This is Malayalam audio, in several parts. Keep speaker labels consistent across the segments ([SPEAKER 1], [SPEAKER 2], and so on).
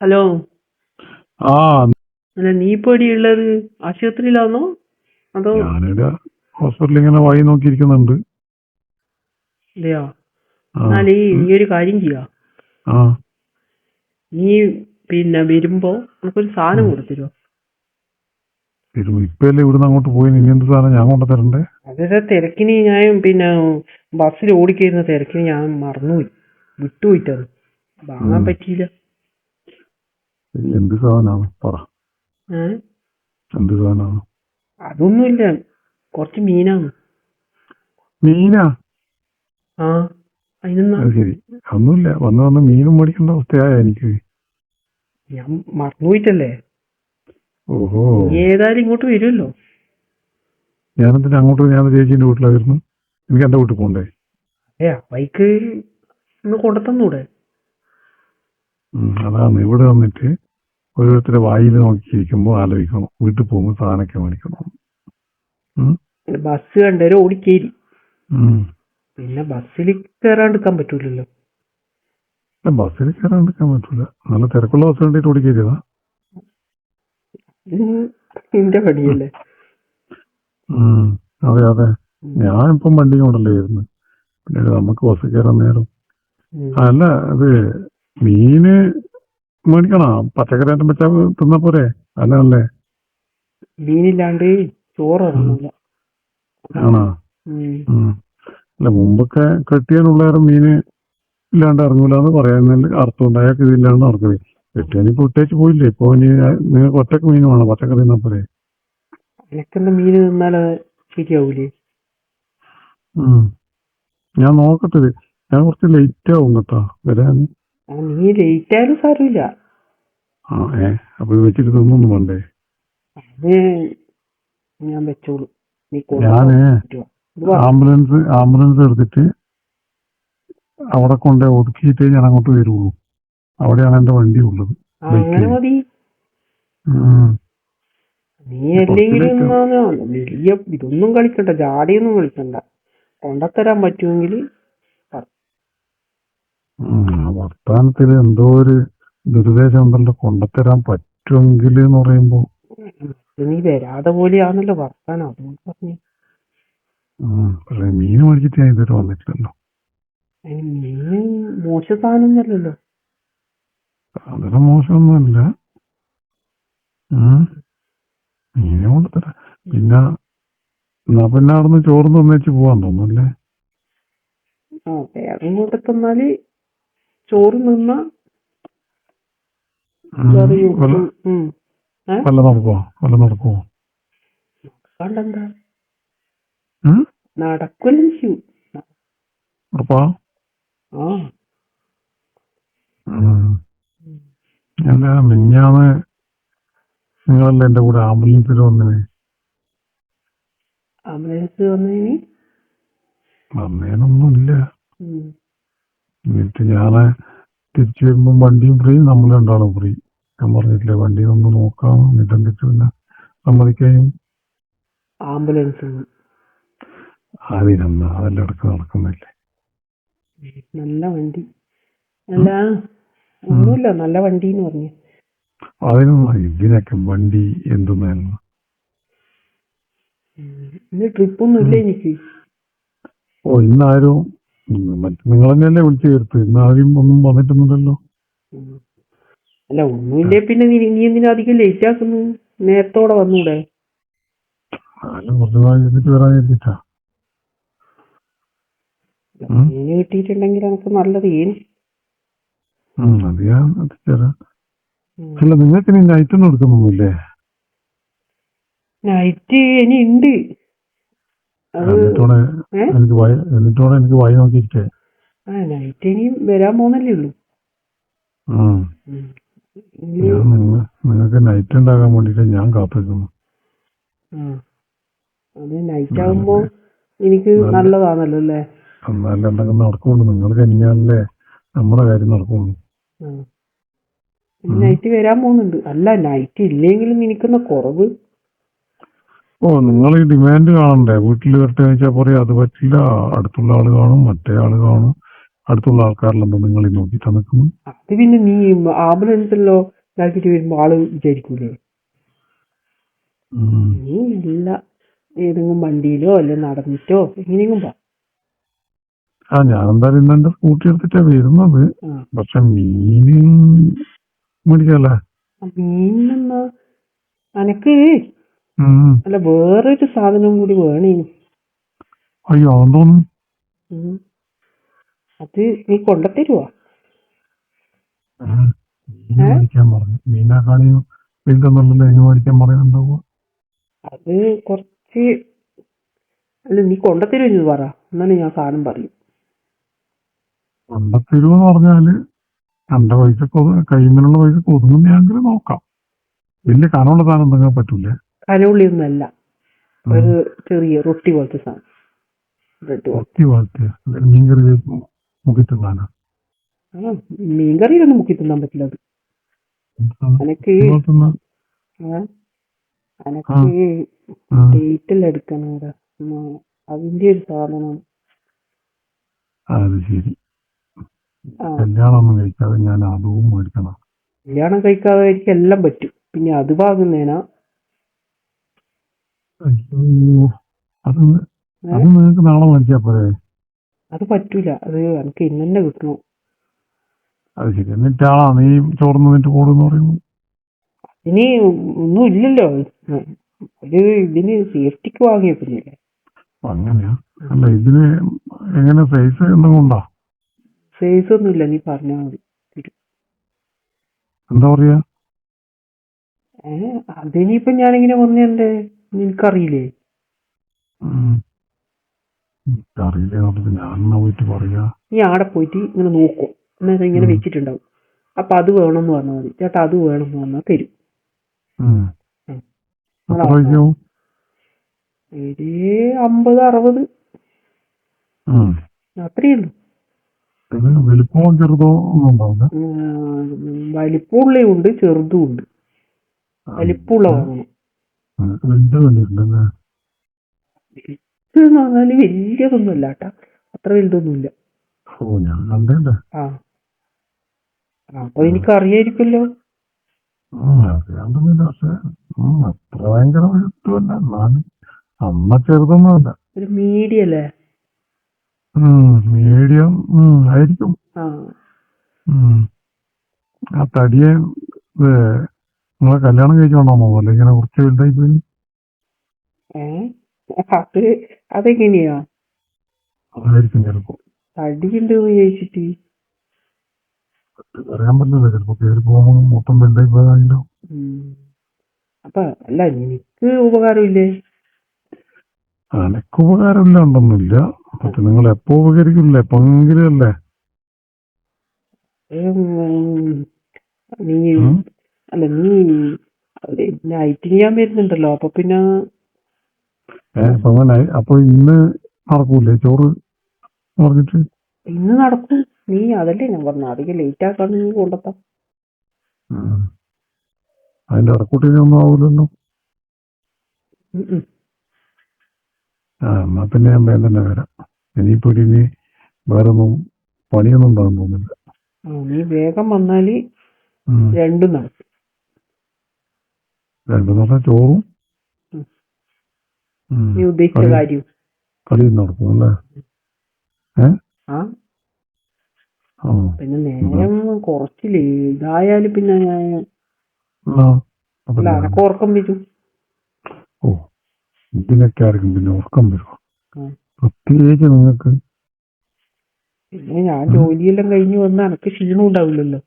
[SPEAKER 1] ഹലോ.
[SPEAKER 2] ആ
[SPEAKER 1] അല്ല, നീ ഇപ്പൊ എവിടെയുള്ളത്? ആശുപത്രിയിലാണോ അതോ?
[SPEAKER 2] ഞാനിവിടെ ഹോസ്പിറ്റലിൽ ഇങ്ങനെ വഴി നോക്കിയിരിക്കുന്നുണ്ട്.
[SPEAKER 1] അതെയോ?
[SPEAKER 2] ആ
[SPEAKER 1] എന്നാലേ നീ ഒരു കാര്യം ചെയ്യാ.
[SPEAKER 2] ആ
[SPEAKER 1] നീ പിന്നെ വരുമ്പോ നമുക്കൊരു സാധനം കൊടുത്തിരുവോ?
[SPEAKER 2] ഇപ്പല്ലേ ഇവിടുന്ന് അങ്ങോട്ട് പോയി ഇനി എന്ത് സാധനം ഞാൻ കൊണ്ടു തരണ്ടേ?
[SPEAKER 1] അതെ, തിരക്കിന് ഞാൻ പിന്നെ ബസ്സിൽ ഓടിക്കരുന്ന തിരക്കിന് ഞാൻ മറന്നുപോയി, വിട്ടുപോയിട്ടത് വാങ്ങാൻ
[SPEAKER 2] ഉം.
[SPEAKER 1] പറ്റിയില്ല.
[SPEAKER 2] എന്ത് സാധനമാണ് പറ,
[SPEAKER 1] ഏഹ്
[SPEAKER 2] എന്ത് സാധനമാണ്?
[SPEAKER 1] അതൊന്നുമില്ല, കുറച്ച് മീനാണ്.
[SPEAKER 2] മീനാ?
[SPEAKER 1] ആ, അതിനെന്നാ?
[SPEAKER 2] അത് ശരി. ഒന്നുമില്ല, വന്ന് വന്ന് മീനും മേടിക്കേണ്ട അവസ്ഥയായ എനിക്ക്.
[SPEAKER 1] ഞാൻ മറന്നുപോയിട്ടല്ലേ.
[SPEAKER 2] ഓഹോ,
[SPEAKER 1] നീ ഏതായാലും ഇങ്ങോട്ട് വരുമല്ലോ.
[SPEAKER 2] ഞാനെന്തിനാ അങ്ങോട്ട്? ഞാൻ ചേച്ചീൻ്റെ വീട്ടിലായിരുന്നു, എനിക്ക് എൻ്റെ വീട്ടിൽ പോകണ്ടേ?
[SPEAKER 1] ബൈക്ക് ഒന്ന് കൊണ്ടുത്തന്നൂടെ?
[SPEAKER 2] അതാണ് ഇവിടെ വന്നിട്ട് ഓരോരുത്തരുടെ വായിൽ നോക്കിയിരിക്കുമ്പോൾ ആലോചിക്കണം വീട്ടിൽ പോകുമ്പോൾ സാധനമൊക്കെ മേടിക്കണം.
[SPEAKER 1] ബസ് കണ്ടേരം ഓടിക്കേരി,
[SPEAKER 2] ഉം.
[SPEAKER 1] പിന്നെ ബസ്സിൽ കയറാണ്ടിരിക്കാൻ പറ്റൂലല്ലോ.
[SPEAKER 2] ബസ്സിൽ കയറാണ്ടിരിക്കാൻ പറ്റൂല, നല്ല തിരക്കുള്ള ബസ് കണ്ടിട്ട് ഓടിക്കരുതാ.
[SPEAKER 1] നിന്റെ പണിയല്ലേ.
[SPEAKER 2] അതെ അതെ, ഞാനിപ്പം വണ്ടി കൊണ്ടല്ലേ വരുന്നത്, പിന്നെ നമുക്ക് ബസ് കയറാൻ നേരം. അല്ല, അത് മീന് മേടിക്കണോ? പച്ചക്കറി ആയിട്ടും വെച്ചാൽ തിന്നാ പോരെ? അല്ലേ?
[SPEAKER 1] മീനില്ലാണ്ട് ചോറ് ഇറങ്ങില്ല.
[SPEAKER 2] ആണോ? അല്ല, മുമ്പൊക്കെ കെട്ടിയാനുള്ളേരം മീന് ഇല്ലാണ്ട് ഇറങ്ങൂലെന്ന് പറയുന്നതിൽ അർത്ഥമുണ്ട്. അയാൾക്ക് ഇതില്ലാണ്ട് ഇറങ്ങുന്നത്. കെട്ടിയാനിപ്പോ ഇട്ടേച്ച് പോയില്ലേ, ഇപ്പൊ നിങ്ങൾക്ക് ഒറ്റക്ക് മീൻ വേണം, പച്ചക്കറി തിന്നാ പോരെ?
[SPEAKER 1] എനക്കെന്താ മീന് തിന്നാല് ശരിയാവൂലേ?
[SPEAKER 2] ഞാൻ നോക്കട്ടെ, ഞാൻ കുറച്ച് ലേറ്റ് ആവും കേട്ടോ വരാൻ.
[SPEAKER 1] നീ ലേറ്റ് ആയാലും സാരമില്ല.
[SPEAKER 2] അപ്പൊ വെച്ചിട്ട് തിന്നൊന്നും വേണ്ടേ?
[SPEAKER 1] അത് ഞാൻ വെച്ചോളൂ. നീ
[SPEAKER 2] ഞാന് ആംബുലൻസ് എടുത്തിട്ട് അവിടെ കൊണ്ട് ഒതുക്കിയിട്ടേ ഞാൻ അങ്ങോട്ട് വരുള്ളൂ. അവിടെയാണ് എന്റെ വണ്ടി ഉള്ളത്.
[SPEAKER 1] അങ്ങനെ മതി. നീ അല്ലെങ്കിലും വലിയ ഇതൊന്നും കളിക്കണ്ട, ജാടിയൊന്നും കളിക്കണ്ട. കൊണ്ടത്തരാൻ പറ്റുമെങ്കിൽ
[SPEAKER 2] വർത്താനത്തില് എന്തോ ഒരു ദുരുദ്ദേശം ഉണ്ടല്ലോ. കൊണ്ടത്തരാൻ പറ്റുമെങ്കിൽ എന്ന് പറയുമ്പോ
[SPEAKER 1] നീ വരാതെ പോലെയാണല്ലോ വർത്താനം, അതുകൊണ്ട് പറഞ്ഞു.
[SPEAKER 2] പക്ഷെ മീൻ മേടിച്ചിട്ട് ഞാൻ ഇതുവരെ വന്നിട്ടില്ലല്ലോ.
[SPEAKER 1] മീന് മോശ സാധനമൊന്നുമല്ലല്ലോ.
[SPEAKER 2] അതൊരു മോശമൊന്നുമല്ല. മീനെ കൊണ്ടുതരാം. പിന്നെ പിന്നെ അവിടുന്ന് ചോറ് തന്നേച്ച് പോവാൻ തോന്നുന്നല്ലേ?
[SPEAKER 1] വേഗം കൊണ്ടെത്തന്നാല് ചോറ് നിന്ന
[SPEAKER 2] വല്ല നടക്കുവോ?
[SPEAKER 1] കണ്ടെന്താ നടക്കല്ലോ.
[SPEAKER 2] ഉറപ്പാ? അല്ല, മിഞ്ഞാന്ന് നിങ്ങളല്ലേ എന്റെ കൂടെ ആംബുലൻസിൽ വന്നേ?
[SPEAKER 1] ആംബുലൻസ്
[SPEAKER 2] വന്നേനൊന്നുമില്ല. എന്നിട്ട് ഞാന് തിരിച്ചു വരുമ്പോ വണ്ടിയും ഫ്രീ, നമ്മൾ രണ്ടാളും ഫ്രീ. ഞാൻ പറഞ്ഞിട്ടില്ലേ വണ്ടി ഒന്ന് നോക്കാം, എന്നിട്ട് പിന്നെ സമ്മതിക്കുകയും.
[SPEAKER 1] ആംബുലൻസ്
[SPEAKER 2] അതിനെന്നാ, അതെല്ലാം ഇടക്ക് നടക്കുന്നില്ലേ?
[SPEAKER 1] നല്ല വണ്ടി അല്ല, ഒന്നുമില്ല, നല്ല വണ്ടി എന്ന് പറഞ്ഞു.
[SPEAKER 2] അതിനൊന്നും ഇതിനൊക്കെ വണ്ടി എന്തെന്നായിരുന്നു.
[SPEAKER 1] ഇന്ന് ട്രിപ്പൊന്നും ഇല്ല എനിക്ക്.
[SPEAKER 2] ഇന്നാരും നിങ്ങൾ തന്നെയല്ലേ വിളിച്ചു ചേർത്ത്, ഇന്നാരും ഒന്നും വന്നിട്ടൊന്നുമില്ലല്ലോ.
[SPEAKER 1] അല്ല, ഒന്നുമില്ലേ പിന്നെ നീ എന്തിനാ അധികം ലേറ്റ് ആക്കുന്നു? നേരത്തോടെ വന്നൂടെ?
[SPEAKER 2] കുറച്ച് നാൾ ഇരുന്നിട്ട് വരാൻ വിചാരിച്ചിട്ടാ.
[SPEAKER 1] മീന് കിട്ടിയിട്ടുണ്ടെങ്കിൽ നമുക്ക് നല്ലത്.
[SPEAKER 2] അത് ഞാൻ എത്തിച്ചേരാം. അല്ല, നിങ്ങൾക്ക് ഇനി നൈറ്റ് ഒന്നും എടുക്കുന്നൊന്നുമില്ലേ?
[SPEAKER 1] നൈറ്റ് ഇനി ഉണ്ട്.
[SPEAKER 2] എന്നിട്ടോടെ എനിക്ക് വായി നോക്കിയിരിക്കേ.
[SPEAKER 1] നൈറ്റ് ഇനി വരാൻ പോകുന്നല്ലേ ഉള്ളൂ.
[SPEAKER 2] നിങ്ങൾക്ക് നൈറ്റ് ഉണ്ടാകാൻ വേണ്ടിട്ട് ഞാൻ കാത്തിരിക്കുന്നു.
[SPEAKER 1] അത് നൈറ്റ് ആകുമ്പോ എനിക്ക് നല്ലതാണല്ലോ അല്ലേ?
[SPEAKER 2] എന്നാലും എന്തെങ്കിലും നടക്കുള്ളൂ. നിങ്ങൾ കഴിഞ്ഞാലല്ലേ നമ്മുടെ കാര്യം നടക്കുള്ളൂ.
[SPEAKER 1] നൈറ്റ് വരാൻ പോകുന്നുണ്ട്. അല്ല, നൈറ്റ് ഇല്ലെങ്കിലും എനിക്കെന്ന കുറവ്.
[SPEAKER 2] നിങ്ങൾ ഈ ഡിമാൻഡ് കാണണ്ടേ? വീട്ടിൽ വരട്ടെ വെച്ചാൽ പറയാം അത് പറ്റില്ല, അടുത്തുള്ള ആള് കാണും, മറ്റേ ആള് കാണും, അടുത്തുള്ള ആൾക്കാരിലെന്തോ നിങ്ങൾ ഈ നോക്കിയിട്ടാ നിൽക്കുന്നത്?
[SPEAKER 1] അത് പിന്നെ നീ ആംബുലൻസല്ലോ ഇതാക്കിട്ട് വരുമ്പോ ആള് വിചാരിക്കൂലേ
[SPEAKER 2] ഉം.
[SPEAKER 1] നീ ഇല്ല ഏതെങ്കിലും വണ്ടിയിലോ അല്ലെ നടന്നിട്ടോ എങ്ങനെയെങ്കിലും പോ.
[SPEAKER 2] ആ ഞാൻ എന്തായാലും ഇന്ന് എന്റെ സ്കൂട്ടി എടുത്തിട്ടാ വരുന്നത്.
[SPEAKER 1] ആ
[SPEAKER 2] പക്ഷെ മീന് മേടിക്കല്ലേ?
[SPEAKER 1] മീനെന്നാ അനക്ക്
[SPEAKER 2] ഉം.
[SPEAKER 1] അല്ല വേറൊരു സാധനം കൂടി വേണേനു.
[SPEAKER 2] അയ്യോ അതെന്തോന്ന്?
[SPEAKER 1] ഉം. അത് നീ കൊണ്ടുത്തരുവാ?
[SPEAKER 2] മീന് മേടിക്കാൻ പറഞ്ഞു. മീനാക്കാണെങ്കിൽ വലുതെന്നുള്ളല്ലോ ഇനി മേടിക്കാൻ പറയുന്നുണ്ടാവുക.
[SPEAKER 1] അത് കുറച്ച് അല്ല നീ കൊണ്ടുത്തരുമെന്ന് പറ, എന്നാലും ഞാൻ സാധനം പറയും.
[SPEAKER 2] കൊണ്ടത്തരുമെന്ന് പറഞ്ഞാല് എന്റെ പൈസ കൈമിനുള്ള പൈസ ഒതുങ്ങുന്നെങ്കിൽ നോക്കാം. വലിയ കനമുള്ള സാധനം എന്തെങ്കിലും പറ്റൂലേ?
[SPEAKER 1] കനവുള്ളിയൊന്നുമല്ല, ഒരു ചെറിയ റൊട്ടി പോലത്തെ സാധനം. ബ്രെഡ് പോലെ.
[SPEAKER 2] ഒത്തി പോലത്തെ മീൻകറി മുഖിട്ടുണ്ടാനാ?
[SPEAKER 1] ആ മീൻകറിയിലൊന്നും മുക്കി തിന്നാൻ പറ്റില്ല അത്. അനക്ക് അനക്ക് ഡേറ്റ് എല്ലാം എടുക്കണം അവിടെ. അതിന്റെ ഒരു സാധനം.
[SPEAKER 2] അത് ശരി. കല്യാണം കഴിക്കാതെ ഞാൻ അതും മേടിക്കണം.
[SPEAKER 1] കല്യാണം കഴിക്കാതെ എനിക്ക് എല്ലാം പറ്റും, പിന്നെ അത് വാങ്ങുന്നേനാ.
[SPEAKER 2] അയ്യോ അത് നിങ്ങൾക്ക് നാളെ മേടിച്ചാ പോരെ?
[SPEAKER 1] അത് പറ്റൂല, അത് എനിക്ക് ഇന്ന് തന്നെ കിട്ടണം.
[SPEAKER 2] അത് ശരി. എന്നിട്ടാണോ നീ ചോർന്നതിന്റെ കൂടുന്ന് പറയുന്നത്?
[SPEAKER 1] ഇനി ഒന്നും ഇല്ലല്ലോ, ഒരു ഇതിന് സേഫ്റ്റിക്ക് വാങ്ങിയേക്കുന്നില്ലേ.
[SPEAKER 2] അങ്ങനെയാ? അല്ല ഇതിന് എങ്ങനെ സൈസ് എന്തെങ്കിലും ഉണ്ടോ?
[SPEAKER 1] സൈസ് ഒന്നുമില്ല, നീ പറഞ്ഞാൽ മതി.
[SPEAKER 2] എന്താ പറയാ?
[SPEAKER 1] അതിനിപ്പോ ഞാനിങ്ങനെ വന്നെന്റെ നിനക്കറിയില്ലേ?
[SPEAKER 2] അറിയില്ലേ? ഞാൻ പോയിട്ട് പറയാ.
[SPEAKER 1] നീ ആടെ പോയിട്ട് ഇങ്ങനെ നോക്കും, എന്നാൽ ഇങ്ങനെ വെച്ചിട്ടുണ്ടാവും. അപ്പൊ അത് വേണമെന്ന് പറഞ്ഞാൽ മതി. ചേട്ടാ അത് വേണമെന്ന് പറഞ്ഞാൽ തരും. ഒരു 50-60 അത്രയേ ഉള്ളൂ.
[SPEAKER 2] വലിപ്പമോ ചെറുതോ ഒന്നും ഉണ്ടാവില്ല?
[SPEAKER 1] വലിപ്പമുള്ള ഉണ്ട്, ചെറുതും ഉണ്ട്. വലിപ്പമുള്ള വാങ്ങണം. എന്ന് പറഞ്ഞാല് വലിയതൊന്നും അല്ല കേട്ടാ, അത്ര വലുതൊന്നുമില്ല. ആ അപ്പൊ എനിക്ക് അറിയായിരിക്കുമല്ലോ.
[SPEAKER 2] പക്ഷെ അത്ര ഭയങ്കര വലുപ്പമല്ല, എന്നാലും അമ്മ ചെറുതൊന്നുമല്ല.
[SPEAKER 1] ഒരു മീഡിയം അല്ലേ?
[SPEAKER 2] മീഡിയം ആയിരിക്കും. ആ തടിയെ നിങ്ങളെ കല്യാണം കഴിച്ചോണ്ടാ പോലെ ഇങ്ങനെ കുറച്ച് വലുതായി പോയി.
[SPEAKER 1] അതെങ്ങനെയാ?
[SPEAKER 2] അതായിരിക്കും ചിലപ്പോ.
[SPEAKER 1] തടിയുണ്ട് ചോദിച്ചിട്ട്
[SPEAKER 2] അറിയാൻ പറ്റില്ല, ചിലപ്പോ കയറി പോകുമ്പോ മൊത്തം വലുതായി പോയതാണല്ലോ.
[SPEAKER 1] അപ്പൊ അല്ല എനിക്ക് ഉപകാരമില്ലേ?
[SPEAKER 2] അനക്ക് ഉപകാരമില്ലാണ്ടൊന്നുമില്ല, പക്ഷെ നിങ്ങൾ എപ്പോ ഉപകരിക്കില്ല, എപ്പോഴെങ്കിലും അല്ലേ.
[SPEAKER 1] നീ അല്ല നീ നൈറ്റ് ചെയ്യാൻ വരുന്നുണ്ടല്ലോ, അപ്പൊ പിന്നെ
[SPEAKER 2] അപ്പൊ ഇന്ന് നടക്കൂലേ ചോറ് പറഞ്ഞിട്ട്?
[SPEAKER 1] ഇന്ന് നടക്കും. നീ അതല്ലേ ഞാൻ പറഞ്ഞു, അധികം ലേറ്റ് ആക്കാണ്ട് നീ കൊണ്ടെത്താം.
[SPEAKER 2] അതിന്റെ ഇടക്കൂട്ടിനൊന്നും ആവൂലല്ലോ. എന്നാ പിന്നെ ഞാൻ വേഗം തന്നെ വരാം. ഇനിയിപ്പോ ഇനി വേറെ ഒന്നും പണിയൊന്നും ഉണ്ടാകാൻ തോന്നില്ല.
[SPEAKER 1] നീ വേഗം വന്നാല് രണ്ടും നടക്കും.
[SPEAKER 2] രണ്ടെന്ന് പറഞ്ഞാൽ ചോറും
[SPEAKER 1] നീ ഉദ്ദേശിച്ച കാര്യം
[SPEAKER 2] കളിയും നടക്കും അല്ലേ?
[SPEAKER 1] പിന്നെ നേരം കുറച്ചില്ലേ ഇതായാലും പിന്നെ ഞാൻ അനക്ക് ഉറക്കം വരും.
[SPEAKER 2] ഇതിനൊക്കെ ആയിരിക്കും പിന്നെ ഉറക്കം വരും, പ്രത്യേകിച്ച് നിങ്ങൾക്ക്.
[SPEAKER 1] പിന്നെ ഞാൻ ജോലിയെല്ലാം കഴിഞ്ഞ് വന്ന് എനക്ക് ക്ഷീണം ഉണ്ടാവില്ലല്ലോ.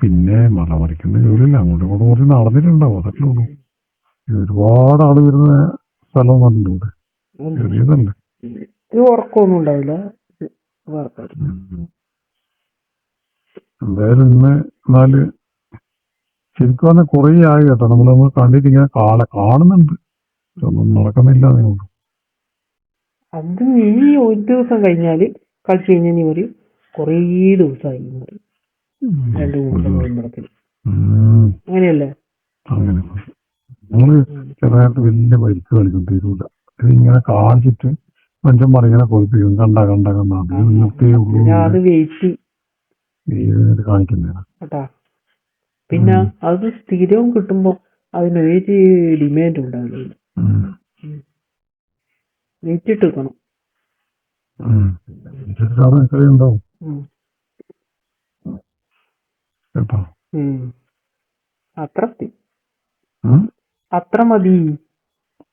[SPEAKER 2] പിന്നെ മല മറിക്കുന്ന ജോലിയല്ല, അങ്ങോട്ടും ഇങ്ങോട്ടും കുറച്ച് നടന്നിട്ടുണ്ടാവും, അതൊക്കെ ഉള്ളൂ. ഒരുപാട് ആള് വരുന്ന സ്ഥലം കണ്ടിട്ടുണ്ട്, ചെറിയതല്ലേ.
[SPEAKER 1] ഉറക്കമൊന്നും ഉണ്ടാവില്ല.
[SPEAKER 2] എന്തായാലും ഇന്ന് എന്നാല് ശരിക്കും പറഞ്ഞാൽ കുറേ ആയി കേട്ടോ, നമ്മൾ കണ്ടിട്ട് ഇങ്ങനെ കാണുന്നുണ്ട്, ഒന്നും നടക്കുന്നില്ല.
[SPEAKER 1] അത് നീ ഒരു ദിവസം കഴിഞ്ഞാല് കളിച്ചു കഴിഞ്ഞാൽ നീ പറയും കൊറേ ദിവസമായി 2-3 ദിവസം കഴിയുമ്പോഴത്തേക്ക്. അങ്ങനെയല്ലേ?
[SPEAKER 2] അങ്ങനെ നമ്മള് ചെറുതായിട്ട് വലിയ പരിക്ക് കളിക്കും, തീരൂല. ഇതിങ്ങനെ കാണിച്ചിട്ട് മനുഷ്യന്മാർ ഇങ്ങനെ കൊതിപ്പിക്കും, കണ്ട അത് നിർത്തിയേ ഉള്ളൂ
[SPEAKER 1] പിന്നെ അത് വെയിറ്റ്
[SPEAKER 2] കാണിക്കുന്നതാണ്.
[SPEAKER 1] കേട്ടാ. പിന്നെ അത് സ്ഥിരവും കിട്ടുമ്പോ അതിനൊരു ഡിമാൻഡ് ഉണ്ടാവില്ല. വെയിറ്റ് ഇട്ട് വെക്കണം.
[SPEAKER 2] ഉണ്ടാവും കേട്ടോ.
[SPEAKER 1] അത്ര മതി.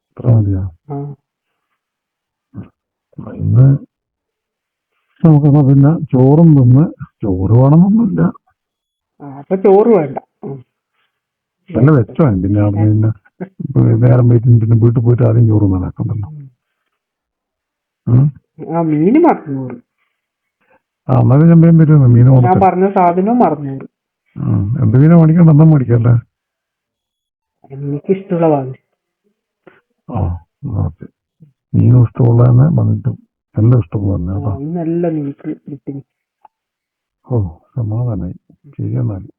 [SPEAKER 1] അത്ര മതിയാ.
[SPEAKER 2] ഇന്ന് നമുക്കെന്നാ പിന്നെ ചോറും തിന്ന്, ചോറ് വേണമെന്നൊന്നുമില്ല.
[SPEAKER 1] അപ്പൊ ചോറ് വേണ്ട.
[SPEAKER 2] നല്ല വെച്ചോ. പിന്നെ അവിടെ പിന്നെ നേരം പോയിട്ട് പിന്നെ വീട്ടിൽ പോയിട്ട് ആദ്യം ചോറ് നടക്കണ്ടല്ലോ.
[SPEAKER 1] മീന് മറന്നൂറ്.
[SPEAKER 2] എന്നാലും ഞാൻ വേഗം വരുന്നു. മീൻ
[SPEAKER 1] ഞാൻ പറഞ്ഞ സാധനവും മറന്നൂറ്.
[SPEAKER 2] എന്ത് മീനാ മേടിക്കണ്ട? എന്താ മേടിക്കല്ലേ?
[SPEAKER 1] എനിക്കിഷ്ടമുള്ള വാങ്ങി.
[SPEAKER 2] മീനും ഇഷ്ടമുള്ള തന്നെ വന്നിട്ടും എല്ലാം ഇഷ്ടമുള്ള
[SPEAKER 1] നല്ല നിനക്ക് കിട്ടി.
[SPEAKER 2] സമാധാനായി. ശരി എന്നാലും.